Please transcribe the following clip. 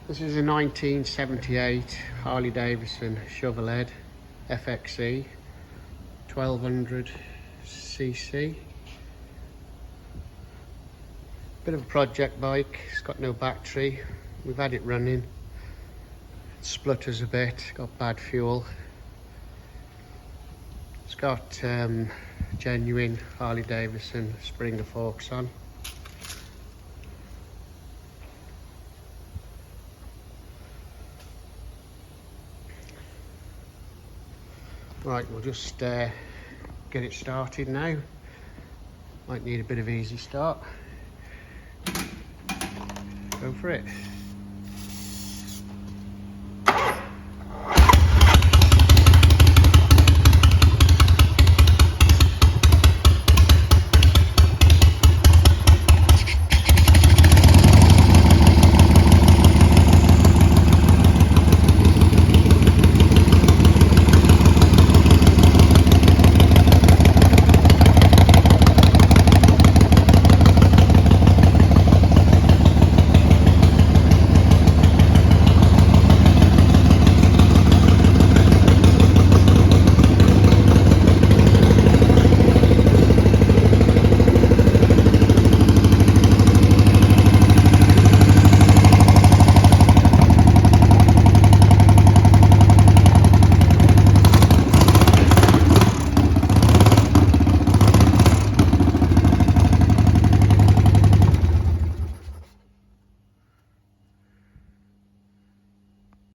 This is a 1978 Harley Davidson Shovelhead FXE 1200 cc. Bit of a project bike, it's got no battery. We've had it running. It splutters a bit, got bad fuel. It's got genuine Harley Davidson Springer forks on. Right, we'll just get it started now. Might need a bit of easy start. Go for it.